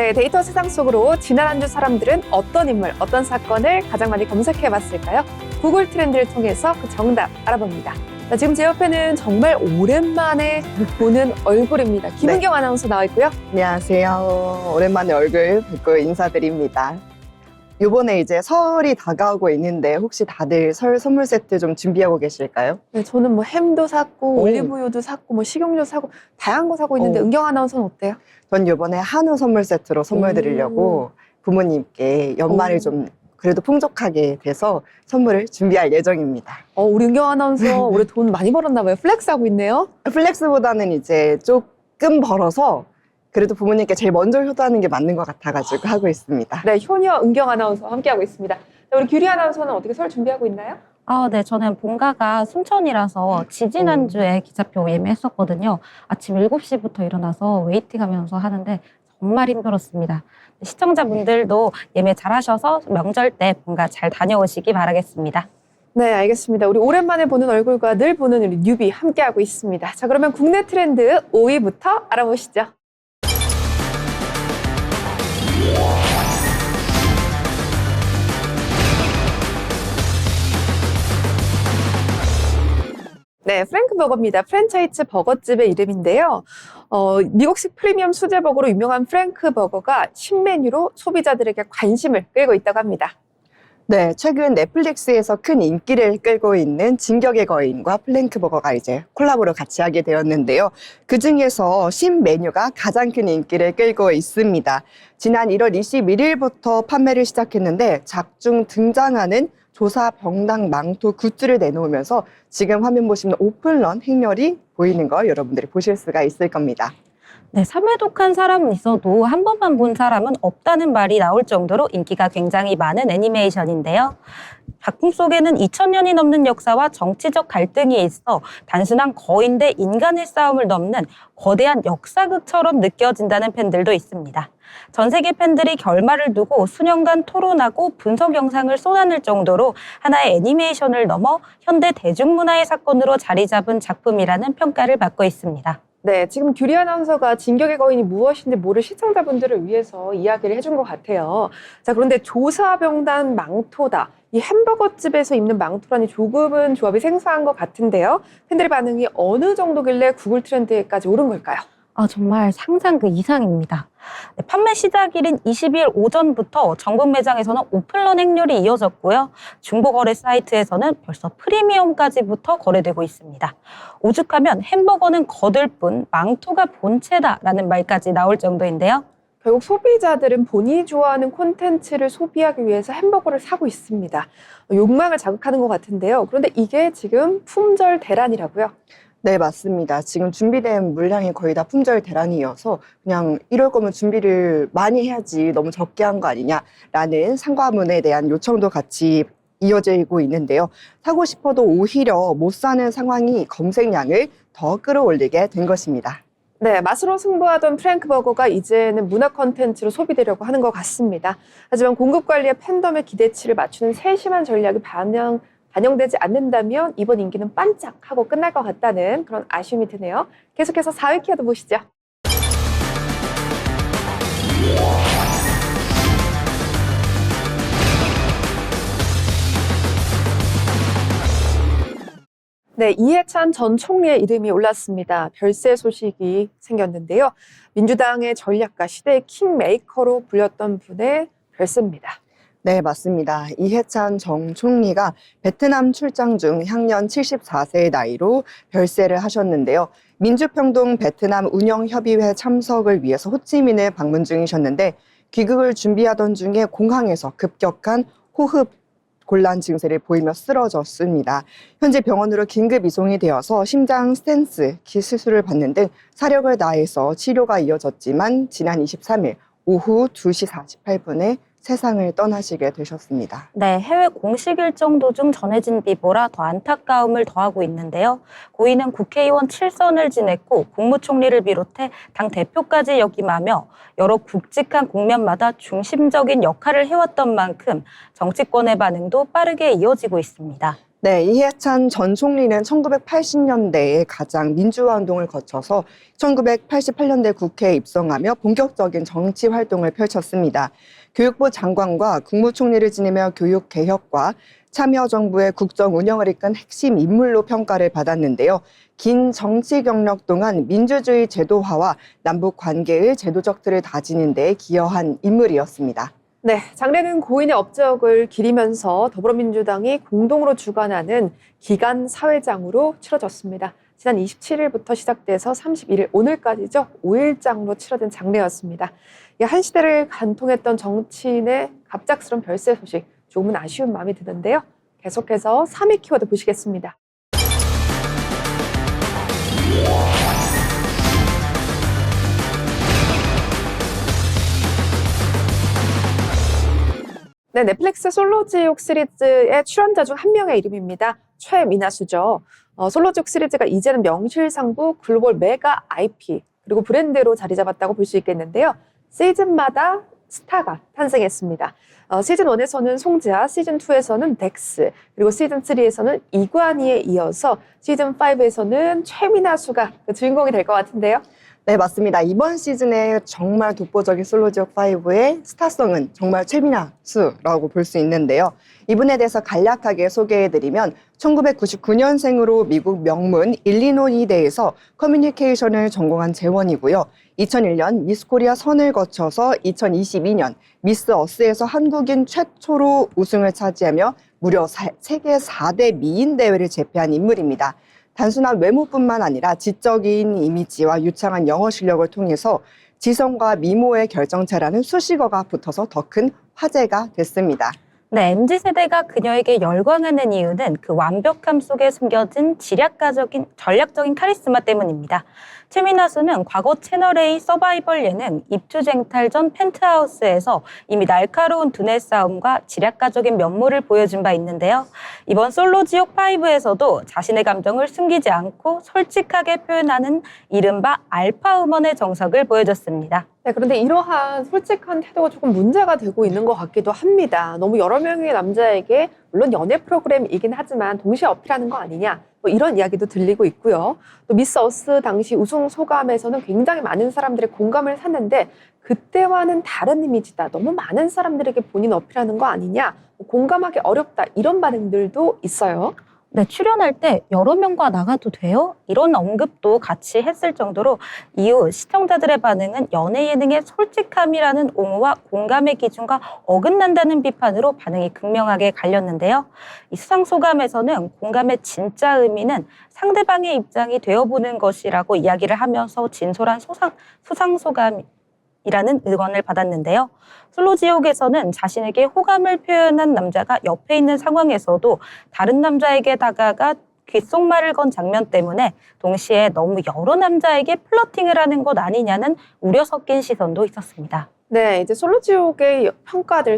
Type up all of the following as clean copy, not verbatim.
네, 데이터 세상 속으로 지난 한 주 사람들은 어떤 인물, 어떤 사건을 가장 많이 검색해봤을까요? 구글 트렌드를 통해서 그 정답 알아봅니다. 자, 지금 제 옆에는 정말 오랜만에 보는 얼굴입니다. 김은경 아나운서 나와 있고요. 안녕하세요. 오랜만에 얼굴 뵙고 인사드립니다. 요번에 이제 설이 다가오고 있는데 혹시 다들 설 선물 세트 좀 준비하고 계실까요? 네, 저는 뭐 햄도 샀고 오. 올리브유도 샀고 뭐 식용유 사고 다양한 거 사고 있는데 오. 은경 아나운서는 어때요? 전 요번에 한우 선물 세트로 선물 드리려고 부모님께 연말을 오. 좀 그래도 풍족하게 돼서 선물을 준비할 예정입니다. 우리 은경 아나운서 올해 돈 많이 벌었나 봐요. 플렉스하고 있네요. 플렉스보다는 이제 조금 벌어서 그래도 부모님께 제일 먼저 효도하는 게 맞는 것 같아가지고 하고 있습니다. 네, 효녀 은경 아나운서 함께하고 있습니다. 자, 우리 규리 아나운서는 어떻게 설 준비하고 있나요? 네, 저는 본가가 순천이라서 지지난주에 기차표 예매했었거든요. 아침 7시부터 일어나서 웨이팅하면서 하는데 정말 힘들었습니다. 시청자분들도 예매 잘하셔서 명절 때 본가 잘 다녀오시기 바라겠습니다. 네, 알겠습니다. 우리 오랜만에 보는 얼굴과 늘 보는 우리 뉴비 함께하고 있습니다. 자, 그러면 국내 트렌드 5위부터 알아보시죠. 네, 프랭크 버거입니다. 프랜차이즈 버거집의 이름인데요. 미국식 프리미엄 수제 버거로 유명한 프랭크 버거가 신메뉴로 소비자들에게 관심을 끌고 있다고 합니다. 네, 최근 넷플릭스에서 큰 인기를 끌고 있는 진격의 거인과 플랭크버거가 이제 콜라보로 같이 하게 되었는데요. 그 중에서 신메뉴가 가장 큰 인기를 끌고 있습니다. 지난 1월 21일부터 판매를 시작했는데 작중 등장하는 조사 병당 망토 굿즈를 내놓으면서 지금 화면 보시면 오픈런 행렬이 보이는 걸 여러분들이 보실 수가 있을 겁니다. 네, 삼회독한 사람은 있어도 한 번만 본 사람은 없다는 말이 나올 정도로 인기가 굉장히 많은 애니메이션인데요. 작품 속에는 2000년이 넘는 역사와 정치적 갈등이 있어 단순한 거인 대 인간의 싸움을 넘는 거대한 역사극처럼 느껴진다는 팬들도 있습니다. 전 세계 팬들이 결말을 두고 수년간 토론하고 분석 영상을 쏟아낼 정도로 하나의 애니메이션을 넘어 현대 대중문화의 사건으로 자리 잡은 작품이라는 평가를 받고 있습니다. 네, 지금 규리 아나운서가 진격의 거인이 무엇인지 모를 시청자분들을 위해서 이야기를 해준 것 같아요. 자, 그런데 조사병단 망토다. 이 햄버거집에서 입는 망토라니 조금은 조합이 생소한 것 같은데요. 팬들의 반응이 어느 정도길래 구글 트렌드에까지 오른 걸까요? 정말 상상 그 이상입니다. 네, 판매 시작일인 22일 오전부터 전국 매장에서는 오픈런 행렬이 이어졌고요. 중고거래 사이트에서는 벌써 프리미엄까지부터 거래되고 있습니다. 오죽하면 햄버거는 거들 뿐 망토가 본체다라는 말까지 나올 정도인데요. 결국 소비자들은 본인이 좋아하는 콘텐츠를 소비하기 위해서 햄버거를 사고 있습니다. 욕망을 자극하는 것 같은데요. 그런데 이게 지금 품절 대란이라고요? 네, 맞습니다. 지금 준비된 물량이 거의 다 품절 대란이어서 그냥 이럴 거면 준비를 많이 해야지 너무 적게 한 거 아니냐라는 상과문에 대한 요청도 같이 이어지고 있는데요. 사고 싶어도 오히려 못 사는 상황이 검색량을 더 끌어올리게 된 것입니다. 네, 맛으로 승부하던 프랭크 버거가 이제는 문화 콘텐츠로 소비되려고 하는 것 같습니다. 하지만 공급 관리와 팬덤의 기대치를 맞추는 세심한 전략이 반영되지 않는다면 이번 인기는 반짝하고 끝날 것 같다는 그런 아쉬움이 드네요. 계속해서 4위 키워드 보시죠. 네, 이해찬 전 총리의 이름이 올랐습니다. 별세 소식이 생겼는데요. 민주당의 전략가, 시대의 킹메이커로 불렸던 분의 별세입니다. 네, 맞습니다. 이해찬 전 총리가 베트남 출장 중 향년 74세의 나이로 별세를 하셨는데요. 민주평등 베트남 운영협의회 참석을 위해서 호치민을 방문 중이셨는데 귀국을 준비하던 중에 공항에서 급격한 호흡 곤란 증세를 보이며 쓰러졌습니다. 현재 병원으로 긴급 이송이 되어서 심장 스텐스 수술을 받는 등 사력을 다해서 치료가 이어졌지만 지난 23일 오후 2시 48분에 세상을 떠나시게 되셨습니다. 네, 해외 공식 일정 도중 전해진 비보라 더 안타까움을 더하고 있는데요. 고인은 국회의원 7선을 지냈고 국무총리를 비롯해 당 대표까지 역임하며 여러 굵직한 국면마다 중심적인 역할을 해왔던 만큼 정치권의 반응도 빠르게 이어지고 있습니다. 네, 이해찬 전 총리는 1980년대에 가장 민주화 운동을 거쳐서 1988년대 국회에 입성하며 본격적인 정치 활동을 펼쳤습니다. 교육부 장관과 국무총리를 지내며 교육 개혁과 참여정부의 국정 운영을 이끈 핵심 인물로 평가를 받았는데요. 긴 정치 경력 동안 민주주의 제도화와 남북 관계의 제도적 틀을 다지는 데 기여한 인물이었습니다. 네, 장래는 고인의 업적을 기리면서 더불어민주당이 공동으로 주관하는 기간 사회장으로 치러졌습니다. 지난 27일부터 시작돼서 31일 오늘까지죠. 5일장으로 치러진 장례였습니다. 한 시대를 관통했던 정치인의 갑작스런 별세 소식, 조금은 아쉬운 마음이 드는데요. 계속해서 3위 키워드 보시겠습니다. 네, 넷플릭스 솔로지옥 시리즈의 출연자 중 한 명의 이름입니다. 최민아수죠. 솔로지옥 시리즈가 이제는 명실상부 글로벌 메가 IP 그리고 브랜드로 자리 잡았다고 볼 수 있겠는데요. 시즌마다 스타가 탄생했습니다. 시즌 1에서는 송지아, 시즌 2에서는 덱스, 그리고 시즌 3에서는 이관희에 이어서 시즌 5에서는 최민아수가 그 주인공이 될 것 같은데요. 네, 맞습니다. 이번 시즌에 정말 독보적인 솔로지옥5의 스타성은 정말 최민아수라고 볼 수 있는데요. 이분에 대해서 간략하게 소개해드리면 1999년생으로 미국 명문 일리노이대에서 커뮤니케이션을 전공한 재원이고요. 2001년 미스 코리아 선을 거쳐서 2022년 미스 어스에서 한국인 최초로 우승을 차지하며 무려 세계 4대 미인 대회를 제패한 인물입니다. 단순한 외모뿐만 아니라 지적인 이미지와 유창한 영어 실력을 통해서 지성과 미모의 결정체라는 수식어가 붙어서 더 큰 화제가 됐습니다. 네, MZ세대가 그녀에게 열광하는 이유는 그 완벽함 속에 숨겨진 전략적인 카리스마 때문입니다. 최민아수는 과거 채널A 서바이벌 예능 입추쟁탈전 펜트하우스에서 이미 날카로운 두뇌 싸움과 지략가적인 면모를 보여준 바 있는데요. 이번 솔로지옥5에서도 자신의 감정을 숨기지 않고 솔직하게 표현하는 이른바 알파우먼의 정석을 보여줬습니다. 네, 그런데 이러한 솔직한 태도가 조금 문제가 되고 있는 것 같기도 합니다. 너무 여러 명의 남자에게 물론 연애 프로그램이긴 하지만 동시에 어필하는 거 아니냐 뭐 이런 이야기도 들리고 있고요. 또 미스 어스 당시 우승 소감에서는 굉장히 많은 사람들의 공감을 샀는데 그때와는 다른 이미지다. 너무 많은 사람들에게 본인 어필하는 거 아니냐. 공감하기 어렵다. 이런 반응들도 있어요. 네, 출연할 때 여러 명과 나가도 돼요? 이런 언급도 같이 했을 정도로 이후 시청자들의 반응은 연예 예능의 솔직함이라는 옹호와 공감의 기준과 어긋난다는 비판으로 반응이 극명하게 갈렸는데요. 이 수상소감에서는 공감의 진짜 의미는 상대방의 입장이 되어보는 것이라고 이야기를 하면서 진솔한 수상소감이라는 의견을 받았는데요. 솔로지옥에서는 자신에게 호감을 표현한 남자가 옆에 있는 상황에서도 다른 남자에게 다가가 귓속말을 건 장면 때문에 동시에 너무 여러 남자에게 플러팅을 하는 것 아니냐는 우려 섞인 시선도 있었습니다. 네, 이제 솔로지옥의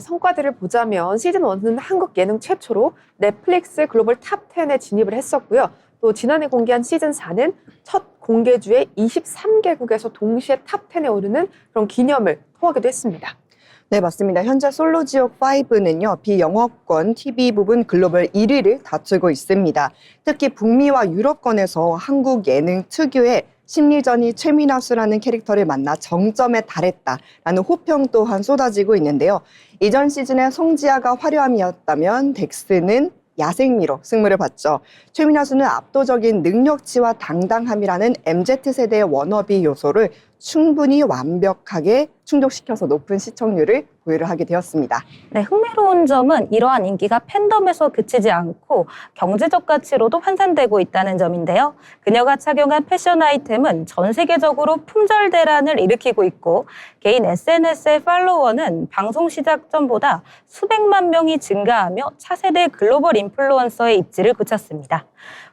성과들을 보자면 시즌 1은 한국 예능 최초로 넷플릭스 글로벌 탑 10에 진입을 했었고요. 또 지난해 공개한 시즌 4는 첫 공개주에 23개국에서 동시에 탑 10에 오르는 그런 기념을 토하기도 했습니다. 네, 맞습니다. 현재 솔로지옥5는요, 비영어권 TV 부분 글로벌 1위를 다투고 있습니다. 특히 북미와 유럽권에서 한국 예능 특유의 심리전이 최민아수라는 캐릭터를 만나 정점에 달했다라는 호평 또한 쏟아지고 있는데요. 이전 시즌에 송지아가 화려함이었다면 덱스는 야생미로 승부를 봤죠. 최민아수는 압도적인 능력치와 당당함이라는 MZ세대의 워너비 요소를 충분히 완벽하게 충족시켜서 높은 시청률을 보유를 하게 되었습니다. 네, 흥미로운 점은 이러한 인기가 팬덤에서 그치지 않고 경제적 가치로도 환산되고 있다는 점인데요. 그녀가 착용한 패션 아이템은 전 세계적으로 품절 대란을 일으키고 있고 개인 SNS의 팔로워는 방송 시작 전보다 수백만 명이 증가하며 차세대 글로벌 인플루언서의 입지를 굳혔습니다.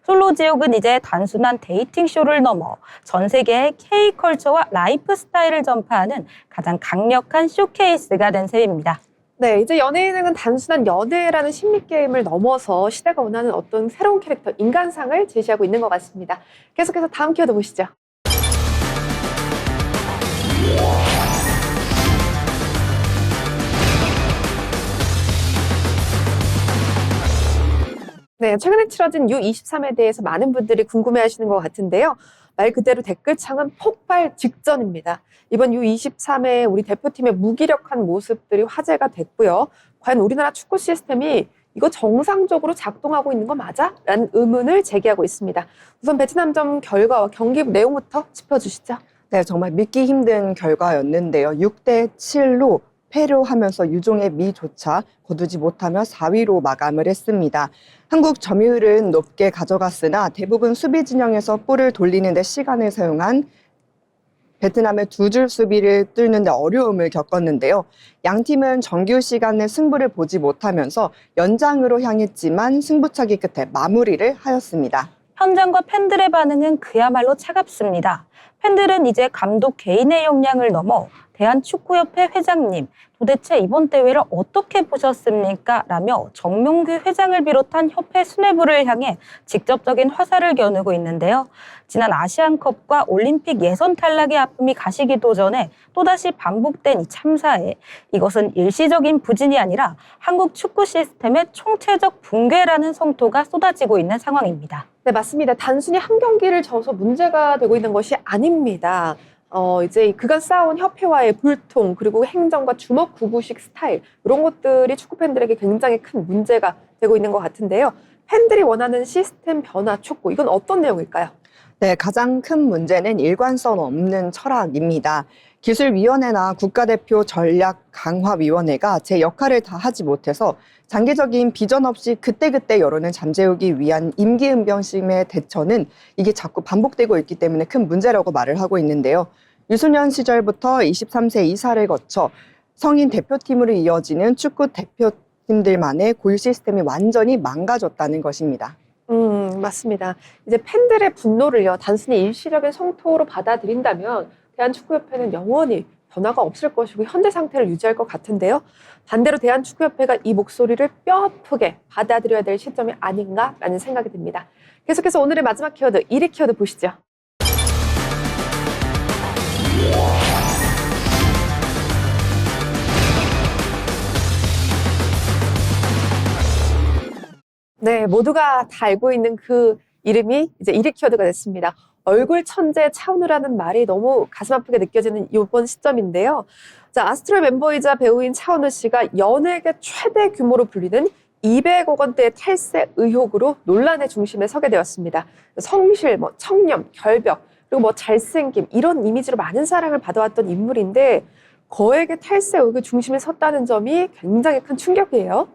솔로지옥은 이제 단순한 데이팅쇼를 넘어 전 세계의 K컬처와 라이프 스타일을 전파하는 가장 강력한 쇼케이스가 된 셈입니다. 네, 이제 연예인은 단순한 연애라는 심리게임을 넘어서 시대가 원하는 어떤 새로운 캐릭터, 인간상을 제시하고 있는 것 같습니다. 계속해서 다음 키워드 보시죠. 네, 최근에 치러진 U23에 대해서 많은 분들이 궁금해하시는 것 같은데요. 말 그대로 댓글창은 폭발 직전입니다. 이번 U23에 우리 대표팀의 무기력한 모습들이 화제가 됐고요. 과연 우리나라 축구 시스템이 이거 정상적으로 작동하고 있는 거 맞아? 라는 의문을 제기하고 있습니다. 우선 베트남전 결과와 경기 내용부터 짚어주시죠. 네, 정말 믿기 힘든 결과였는데요. 6대7로 패로 하면서 유종의 미조차 거두지 못하며 4위로 마감을 했습니다. 한국 점유율은 높게 가져갔으나 대부분 수비 진영에서 볼을 돌리는 데 시간을 사용한 베트남의 두 줄 수비를 뚫는 데 어려움을 겪었는데요. 양 팀은 정규 시간에 승부를 보지 못하면서 연장으로 향했지만 승부차기 끝에 마무리를 하였습니다. 현장과 팬들의 반응은 그야말로 차갑습니다. 팬들은 이제 감독 개인의 역량을 넘어 대한축구협회 회장님, 도대체 이번 대회를 어떻게 보셨습니까? 라며 정명규 회장을 비롯한 협회 수뇌부를 향해 직접적인 화살을 겨누고 있는데요. 지난 아시안컵과 올림픽 예선 탈락의 아픔이 가시기도 전에 또다시 반복된 이 참사에 이것은 일시적인 부진이 아니라 한국 축구 시스템의 총체적 붕괴라는 성토가 쏟아지고 있는 상황입니다. 네, 맞습니다. 단순히 한 경기를 져서 문제가 되고 있는 것이 아닙니다. 이제 그간 쌓아온 협회와의 불통, 그리고 행정과 주먹구구식 스타일, 이런 것들이 축구 팬들에게 굉장히 큰 문제가 되고 있는 것 같은데요. 팬들이 원하는 시스템 변화 축구, 이건 어떤 내용일까요? 네, 가장 큰 문제는 일관성 없는 철학입니다. 기술위원회나 국가대표 전략강화위원회가 제 역할을 다 하지 못해서 장기적인 비전 없이 그때그때 여론을 잠재우기 위한 임기응변식의 대처는 이게 자꾸 반복되고 있기 때문에 큰 문제라고 말을 하고 있는데요. 유소년 시절부터 23세 이사를 거쳐 성인 대표팀으로 이어지는 축구 대표팀들만의 고유 시스템이 완전히 망가졌다는 것입니다. 맞습니다. 이제 팬들의 분노를요, 단순히 일시적인 성토로 받아들인다면 대한축구협회는 영원히 변화가 없을 것이고 현재 상태를 유지할 것 같은데요. 반대로 대한축구협회가 이 목소리를 뼈아프게 받아들여야 될 시점이 아닌가라는 생각이 듭니다. 계속해서 오늘의 마지막 키워드, 1위 키워드 보시죠. 네, 모두가 다 알고 있는 그 이름이 이제 1위 키워드가 됐습니다. 얼굴 천재 차은우라는 말이 너무 가슴 아프게 느껴지는 이번 시점인데요. 자, 아스트로의 멤버이자 배우인 차은우 씨가 연예계 최대 규모로 불리는 200억 원대의 탈세 의혹으로 논란의 중심에 서게 되었습니다. 성실, 청렴, 결벽, 그리고 잘생김 이런 이미지로 많은 사랑을 받아왔던 인물인데 거액의 탈세 의혹의 중심에 섰다는 점이 굉장히 큰 충격이에요.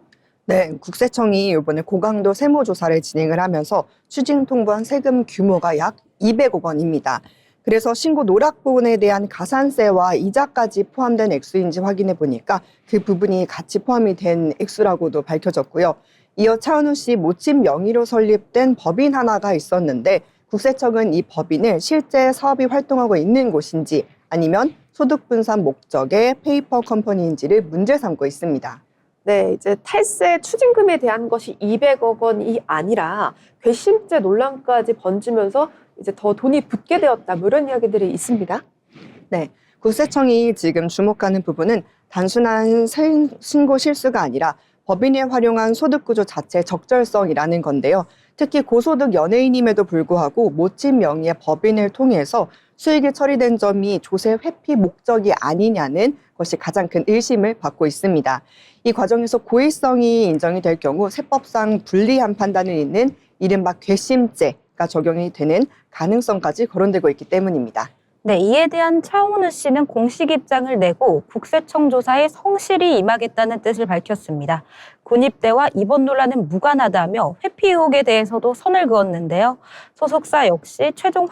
네, 국세청이 이번에 고강도 세무조사를 진행을 하면서 추징 통보한 세금 규모가 약 200억 원입니다. 그래서 신고 노락본에 대한 가산세와 이자까지 포함된 액수인지 확인해 보니까 그 부분이 같이 포함이 된 액수라고도 밝혀졌고요. 이어 차은우 씨 모친 명의로 설립된 법인 하나가 있었는데 국세청은 이 법인을 실제 사업이 활동하고 있는 곳인지 아니면 소득 분산 목적의 페이퍼 컴퍼니인지를 문제 삼고 있습니다. 네, 이제 탈세 추징금에 대한 것이 200억 원이 아니라 괘씸죄 논란까지 번지면서 이제 더 돈이 붙게 되었다, 이런 이야기들이 있습니다. 네, 국세청이 지금 주목하는 부분은 단순한 신고 실수가 아니라 법인에 활용한 소득구조 자체의 적절성이라는 건데요. 특히 고소득 연예인임에도 불구하고 모친 명의의 법인을 통해서 수익이 처리된 점이 조세 회피 목적이 아니냐는 것이 가장 큰 의심을 받고 있습니다. 이 과정에서 고의성이 인정이 될 경우 세법상 불리한 판단을 잇는 이른바 괘씸죄가 적용이 되는 가능성까지 거론되고 있기 때문입니다. 네, 이에 대한 차은우 씨는 공식 입장을 내고 국세청 조사에 성실히 임하겠다는 뜻을 밝혔습니다. 군입대와 이번 논란은 무관하다며 회피 의혹에 대해서도 선을 그었는데요. 소속사 역시 최종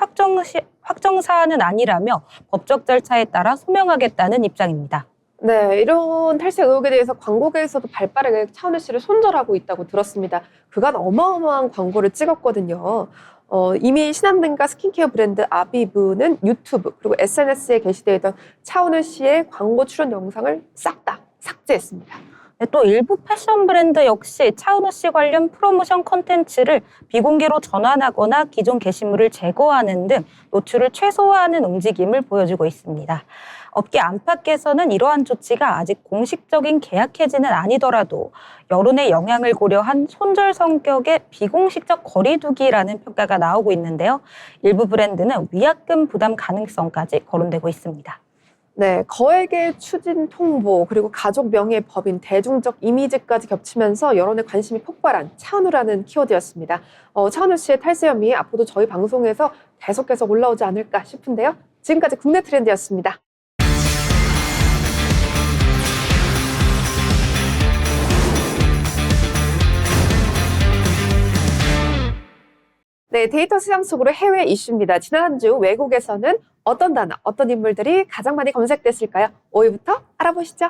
확정 사안은 아니라며 법적 절차에 따라 소명하겠다는 입장입니다. 네, 이런 탈세 의혹에 대해서 광고계에서도 발빠르게 차은우 씨를 손절하고 있다고 들었습니다. 그간 어마어마한 광고를 찍었거든요. 이미 신한은행과 스킨케어 브랜드 아비브는 유튜브 그리고 SNS에 게시되어 있던 차은우 씨의 광고 출연 영상을 싹 다 삭제했습니다. 네, 또 일부 패션 브랜드 역시 차은우 씨 관련 프로모션 콘텐츠를 비공개로 전환하거나 기존 게시물을 제거하는 등 노출을 최소화하는 움직임을 보여주고 있습니다. 업계 안팎에서는 이러한 조치가 아직 공식적인 계약 해지는 아니더라도 여론의 영향을 고려한 손절 성격의 비공식적 거리두기라는 평가가 나오고 있는데요. 일부 브랜드는 위약금 부담 가능성까지 거론되고 있습니다. 네, 거액의 추진 통보 그리고 가족 명예 법인 대중적 이미지까지 겹치면서 여론의 관심이 폭발한 차은우라는 키워드였습니다. 차은우 씨의 탈세 혐의 앞으로도 저희 방송에서 계속해서 올라오지 않을까 싶은데요. 지금까지 국내 트렌드였습니다. 네, 데이터 시장 속으로 해외 이슈입니다. 지난 한 주 외국에서는 어떤 단어, 어떤 인물들이 가장 많이 검색됐을까요? 5위부터 알아보시죠.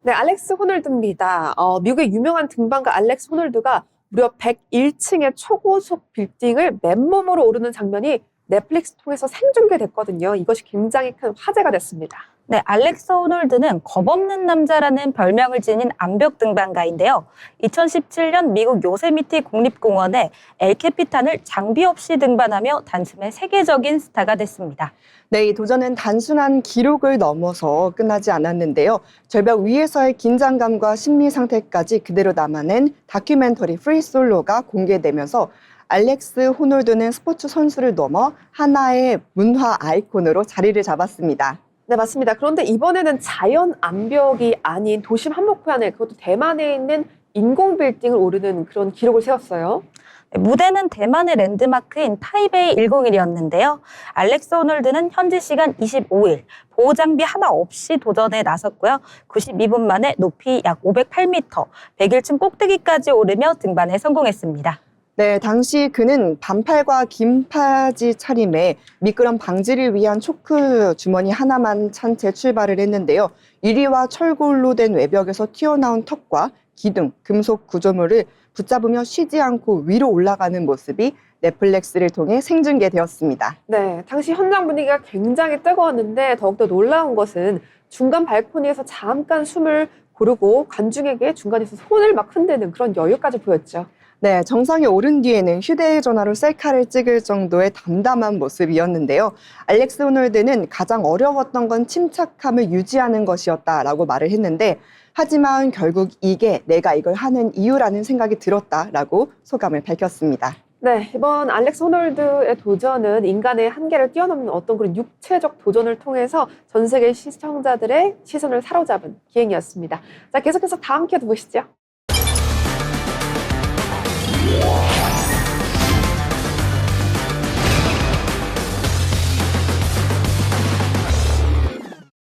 네, 알렉스 호놀드입니다. 미국의 유명한 등반가 알렉스 호놀드가 무려 101층의 초고속 빌딩을 맨몸으로 오르는 장면이 넷플릭스 통해서 생중계됐거든요. 이것이 굉장히 큰 화제가 됐습니다. 네, 알렉스 호놀드는 겁없는 남자라는 별명을 지닌 암벽 등반가인데요. 2017년 미국 요세미티 국립공원에 엘캐피탄을 장비 없이 등반하며 단숨에 세계적인 스타가 됐습니다. 네, 이 도전은 단순한 기록을 넘어서 끝나지 않았는데요. 절벽 위에서의 긴장감과 심리 상태까지 그대로 남아낸 다큐멘터리 프리솔로가 공개되면서 알렉스 호놀드는 스포츠 선수를 넘어 하나의 문화 아이콘으로 자리를 잡았습니다. 네, 맞습니다. 그런데 이번에는 자연 암벽이 아닌 도심 한복판에 그것도 대만에 있는 인공 빌딩을 오르는 그런 기록을 세웠어요. 네, 무대는 대만의 랜드마크인 타이베이 101이었는데요. 알렉스 호놀드는 현지 시간 25일 보호장비 하나 없이 도전에 나섰고요. 92분 만에 높이 약 508m, 101층 꼭대기까지 오르며 등반에 성공했습니다. 네, 당시 그는 반팔과 긴 바지 차림에 미끄럼 방지를 위한 초크 주머니 하나만 찬 채 출발을 했는데요. 유리와 철골로 된 외벽에서 튀어나온 턱과 기둥, 금속 구조물을 붙잡으며 쉬지 않고 위로 올라가는 모습이 넷플릭스를 통해 생중계되었습니다. 네, 당시 현장 분위기가 굉장히 뜨거웠는데 더욱더 놀라운 것은 중간 발코니에서 잠깐 숨을 고르고 관중에게 중간에서 손을 막 흔드는 그런 여유까지 보였죠. 네, 정상에 오른 뒤에는 휴대전화로 셀카를 찍을 정도의 담담한 모습이었는데요. 알렉스 호놀드는 가장 어려웠던 건 침착함을 유지하는 것이었다라고 말을 했는데 하지만 결국 이게 내가 이걸 하는 이유라는 생각이 들었다라고 소감을 밝혔습니다. 네, 이번 알렉스 호놀드의 도전은 인간의 한계를 뛰어넘는 어떤 그런 육체적 도전을 통해서 전 세계 시청자들의 시선을 사로잡은 기행이었습니다. 자, 계속해서 다음 키워드 보시죠.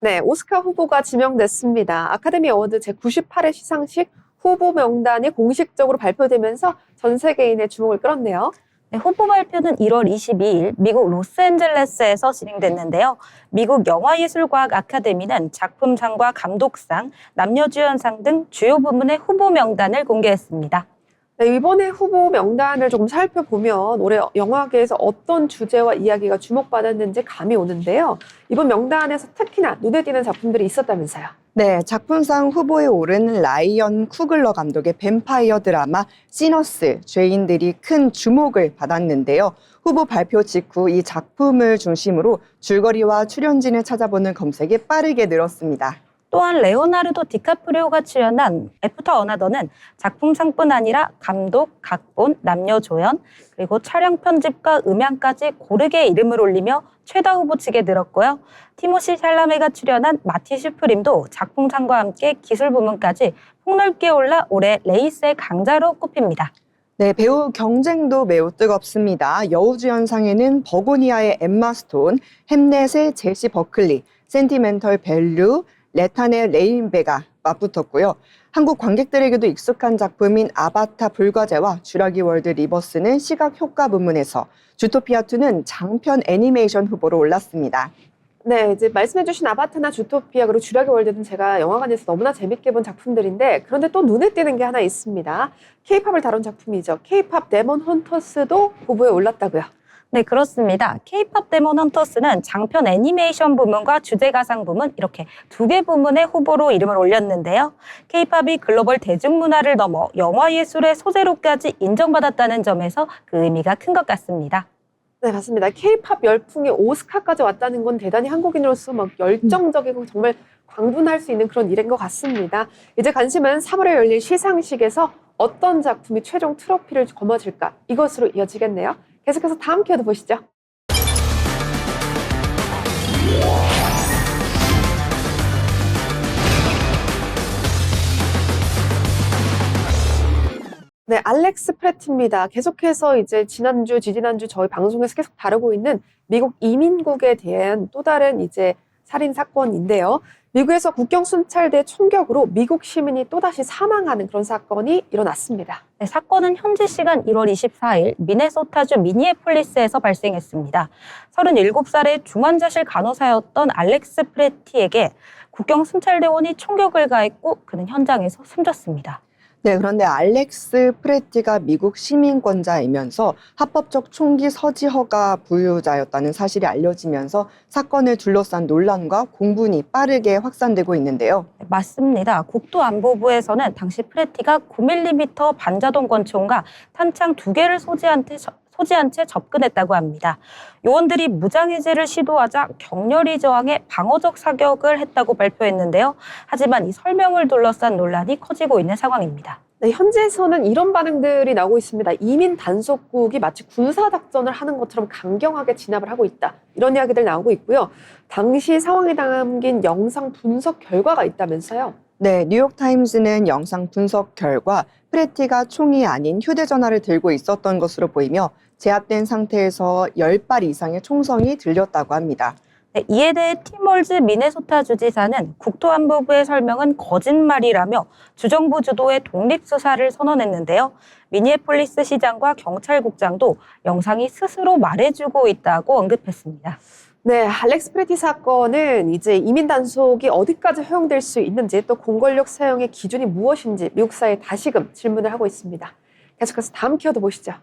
네, 오스카 후보가 지명됐습니다. 아카데미 어워드 제98회 시상식 후보 명단이 공식적으로 발표되면서 전 세계인의 주목을 끌었네요. 네, 후보 발표는 1월 22일 미국 로스앤젤레스에서 진행됐는데요. 미국 영화예술과학 아카데미는 작품상과 감독상, 남녀주연상 등 주요 부문의 후보 명단을 공개했습니다. 네, 이번에 후보 명단을 조금 살펴보면 올해 영화계에서 어떤 주제와 이야기가 주목받았는지 감이 오는데요. 이번 명단에서 특히나 눈에 띄는 작품들이 있었다면서요. 네, 작품상 후보에 오른 라이언 쿠글러 감독의 뱀파이어 드라마 시너스, 죄인들이 큰 주목을 받았는데요. 후보 발표 직후 이 작품을 중심으로 줄거리와 출연진을 찾아보는 검색이 빠르게 늘었습니다. 또한 레오나르도 디카프리오가 출연한 애프터 어나더는 작품상뿐 아니라 감독, 각본, 남녀 조연, 그리고 촬영 편집과 음향까지 고르게 이름을 올리며 최다 후보측에 들었고요. 티모시 샬라메가 출연한 마티 슈프림도 작품상과 함께 기술 부문까지 폭넓게 올라 올해 레이스의 강자로 꼽힙니다. 네, 배우 경쟁도 매우 뜨겁습니다. 여우주연상에는 버고니아의 엠마 스톤, 햄넷의 제시 버클리, 센티멘털 밸류, 레탄의 레인베가 맞붙었고요. 한국 관객들에게도 익숙한 작품인 아바타 불과제와 쥐라기 월드 리버스는 시각 효과 부문에서, 주토피아2는 장편 애니메이션 후보로 올랐습니다. 네, 이제 말씀해주신 아바타나 주토피아 그리고 쥐라기 월드는 제가 영화관에서 너무나 재밌게 본 작품들인데 그런데 또 눈에 띄는 게 하나 있습니다. K-팝을 다룬 작품이죠. K-팝 데몬 헌터스도 후보에 올랐다고요. 네, 그렇습니다. K-팝 데몬 헌터스는 장편 애니메이션 부문과 주제 가상 부문 이렇게 두 개 부문의 후보로 이름을 올렸는데요. K-팝이 글로벌 대중문화를 넘어 영화예술의 소재로까지 인정받았다는 점에서 그 의미가 큰 것 같습니다. 네, 맞습니다. K-팝 열풍이 오스카까지 왔다는 건 대단히 한국인으로서 막 열정적이고 정말 광분할 수 있는 그런 일인 것 같습니다. 이제 관심은 3월에 열릴 시상식에서 어떤 작품이 최종 트로피를 거머쥘까 이것으로 이어지겠네요. 계속해서 다음 키워드 보시죠. 네, 알렉스 프레티입니다. 계속해서 이제 지난주, 지지난주 저희 방송에서 계속 다루고 있는 미국 이민국에 대한 또 다른 이제 살인 사건인데요. 미국에서 국경 순찰대 총격으로 미국 시민이 또다시 사망하는 그런 사건이 일어났습니다. 네, 사건은 현지 시간 1월 24일 미네소타주 미니애폴리스에서 발생했습니다. 37살의 중환자실 간호사였던 알렉스 프레티에게 국경 순찰대원이 총격을 가했고 그는 현장에서 숨졌습니다. 네, 그런데 알렉스 프레티가 미국 시민권자이면서 합법적 총기 서지 허가 부유자였다는 사실이 알려지면서 사건을 둘러싼 논란과 공분이 빠르게 확산되고 있는데요. 네, 맞습니다. 국토안보부에서는 당시 프레티가 9mm 반자동 권총과 탄창 2개를 소지한 채 접근했다고 합니다. 요원들이 무장해제를 시도하자 격렬히 저항해 방어적 사격을 했다고 발표했는데요. 하지만 이 설명을 둘러싼 논란이 커지고 있는 상황입니다. 네, 현지에서는 이런 반응들이 나오고 있습니다. 이민 단속국이 마치 군사작전을 하는 것처럼 강경하게 진압을 하고 있다. 이런 이야기들 나오고 있고요. 당시 상황에 담긴 영상 분석 결과가 있다면서요. 네, 뉴욕타임즈는 영상 분석 결과 프레티가 총이 아닌 휴대전화를 들고 있었던 것으로 보이며 제압된 상태에서 10발 이상의 총성이 들렸다고 합니다. 네, 이에 대해 팀월즈 미네소타 주지사는 국토안보부의 설명은 거짓말이라며 주정부 주도의 독립수사를 선언했는데요. 미니애폴리스 시장과 경찰국장도 영상이 스스로 말해주고 있다고 언급했습니다. 네, 알렉스 프레티 사건은 이제 이민 단속이 어디까지 허용될 수 있는지 또 공권력 사용의 기준이 무엇인지 미국 사회에 다시금 질문을 하고 있습니다. 계속해서 다음 키워드 보시죠.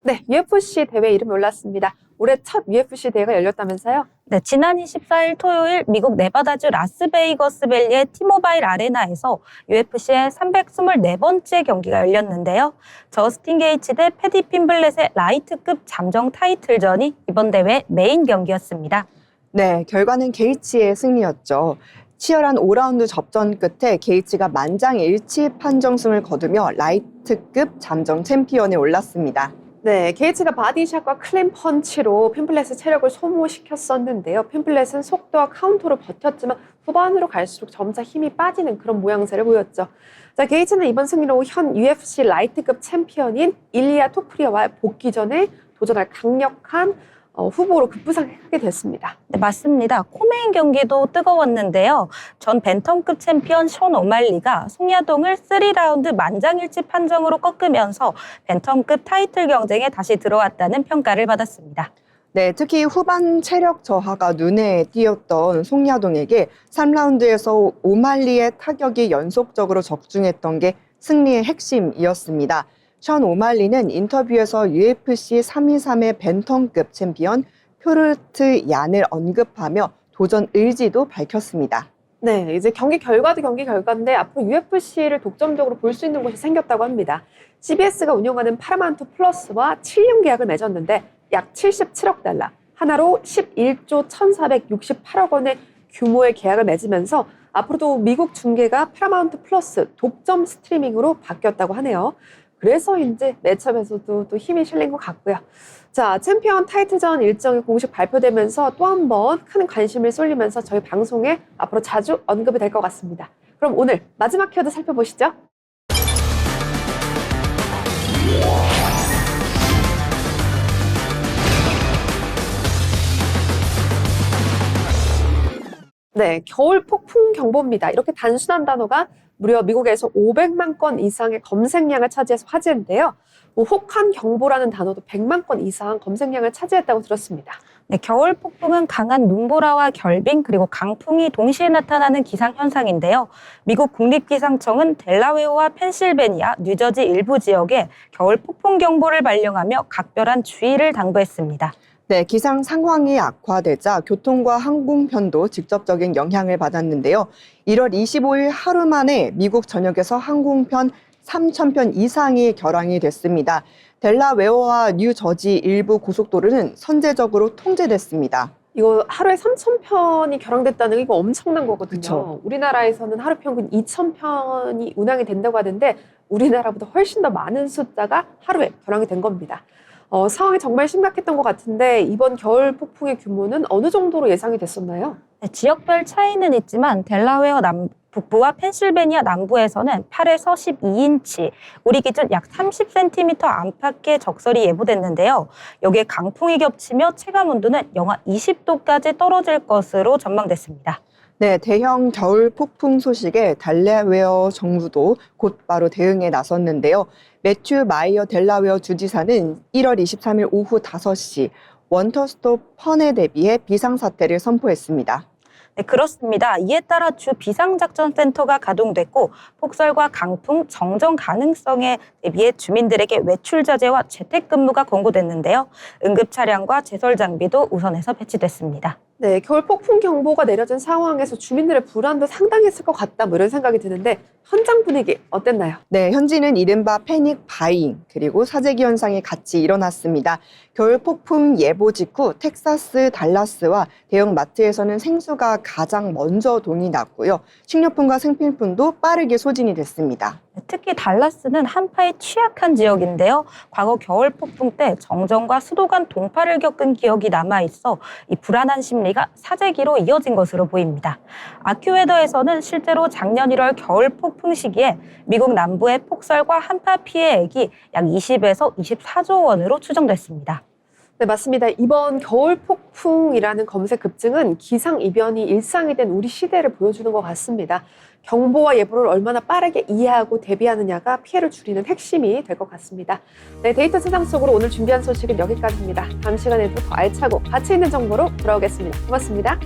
네, UFC 대회 이름이 올랐습니다. 올해 첫 UFC 대회가 열렸다면서요? 네, 지난 24일 토요일 미국 네바다주 라스베이거스밸리의 티모바일 아레나에서 UFC의 324번째 경기가 열렸는데요. 저스틴 게이츠 대 패디 핀블렛의 라이트급 잠정 타이틀전이 이번 대회 메인 경기였습니다. 네, 결과는 게이츠의 승리였죠. 치열한 5라운드 접전 끝에 게이츠가 만장일치 판정승을 거두며 라이트급 잠정 챔피언에 올랐습니다. 네, 게이츠가 바디샷과 클린 펀치로 핀블렛의 체력을 소모시켰었는데요. 핀블렛은 속도와 카운터로 버텼지만 후반으로 갈수록 점차 힘이 빠지는 그런 모양새를 보였죠. 자, 게이츠는 이번 승리로 현 UFC 라이트급 챔피언인 일리아 토프리아와 복귀 전에 도전할 강력한 후보로 급부상하게 됐습니다. 네, 맞습니다. 코메인 경기도 뜨거웠는데요. 전 벤텀급 챔피언 션 오말리가 송야동을 3라운드 만장일치 판정으로 꺾으면서 벤텀급 타이틀 경쟁에 다시 들어왔다는 평가를 받았습니다. 네, 특히 후반 체력 저하가 눈에 띄었던 송야동에게 3라운드에서 오말리의 타격이 연속적으로 적중했던 게 승리의 핵심이었습니다. 션 오말리는 인터뷰에서 UFC 323의 벤텀급 챔피언 표르트 얀을 언급하며 도전 의지도 밝혔습니다. 네, 이제 경기 결과도 경기 결과인데 앞으로 UFC를 독점적으로 볼 수 있는 곳이 생겼다고 합니다. CBS가 운영하는 파라마운트 플러스와 7년 계약을 맺었는데 약 77억 달러, 하나로 11조 1,468억 원의 규모의 계약을 맺으면서 앞으로도 미국 중계가 파라마운트 플러스 독점 스트리밍으로 바뀌었다고 하네요. 그래서 이제 매첩에서도 또 힘이 실린 것 같고요. 자, 챔피언 타이틀전 일정이 공식 발표되면서 또 한 번 큰 관심을 쏠리면서 저희 방송에 앞으로 자주 언급이 될 것 같습니다. 그럼 오늘 마지막 키워드 살펴보시죠. 네, 겨울 폭풍 경보입니다. 이렇게 단순한 단어가 무려 미국에서 500만 건 이상의 검색량을 차지해서 화제인데요. 혹한 경보라는 단어도 100만 건 이상 검색량을 차지했다고 들었습니다. 네, 겨울 폭풍은 강한 눈보라와 결빙 그리고 강풍이 동시에 나타나는 기상 현상인데요. 미국 국립기상청은 델라웨어와 펜실베니아, 뉴저지 일부 지역에 겨울 폭풍 경보를 발령하며 각별한 주의를 당부했습니다. 네, 기상 상황이 악화되자 교통과 항공편도 직접적인 영향을 받았는데요. 1월 25일 하루 만에 미국 전역에서 항공편 3,000편 이상이 결항이 됐습니다. 델라웨어와 뉴저지 일부 고속도로는 선제적으로 통제됐습니다. 이거 하루에 3,000편이 결항됐다는 게 이거 엄청난 거거든요. 그쵸. 우리나라에서는 하루 평균 2,000편이 운항이 된다고 하는데 우리나라보다 훨씬 더 많은 숫자가 하루에 결항이 된 겁니다. 상황이 정말 심각했던 것 같은데 이번 겨울 폭풍의 규모는 어느 정도로 예상이 됐었나요? 네, 지역별 차이는 있지만 델라웨어 북부와 펜실베니아 남부에서는 8에서 12인치, 우리 기준 약 30cm 안팎의 적설이 예보됐는데요. 여기에 강풍이 겹치며 체감 온도는 영하 20도까지 떨어질 것으로 전망됐습니다. 네, 대형 겨울 폭풍 소식에 델라웨어 정부도 곧바로 대응에 나섰는데요. 매튜 마이어 델라웨어 주지사는 1월 23일 오후 5시 원터스톱 펀에 대비해 비상사태를 선포했습니다. 네, 그렇습니다. 이에 따라 주 비상작전센터가 가동됐고 폭설과 강풍, 정전 가능성에 대비해 주민들에게 외출 자제와 재택근무가 권고됐는데요. 응급 차량과 제설 장비도 우선해서 배치됐습니다. 네, 겨울 폭풍 경보가 내려진 상황에서 주민들의 불안도 상당했을 것 같다 뭐 이런 생각이 드는데 현장 분위기 어땠나요? 네, 현지는 이른바 패닉 바잉 그리고 사재기 현상이 같이 일어났습니다. 겨울 폭풍 예보 직후 텍사스 달라스와 대형 마트에서는 생수가 가장 먼저 돈이 났고요. 식료품과 생필품도 빠르게 소진이 됐습니다. 특히 달라스는 한파에 취약한 지역인데요. 과거 겨울 폭풍 때 정전과 수도 간 동파를 겪은 기억이 남아있어 이 불안한 심리가 사재기로 이어진 것으로 보입니다. 아큐웨더에서는 실제로 작년 1월 겨울 폭풍 시기에 미국 남부의 폭설과 한파 피해액이 약 20에서 24조 원으로 추정됐습니다. 네, 맞습니다. 이번 겨울 폭풍이라는 검색 급증은 기상 이변이 일상이 된 우리 시대를 보여주는 것 같습니다. 경보와 예보를 얼마나 빠르게 이해하고 대비하느냐가 피해를 줄이는 핵심이 될 것 같습니다. 네, 데이터 세상 속으로 오늘 준비한 소식은 여기까지입니다. 다음 시간에도 더 알차고 가치 있는 정보로 돌아오겠습니다. 고맙습니다.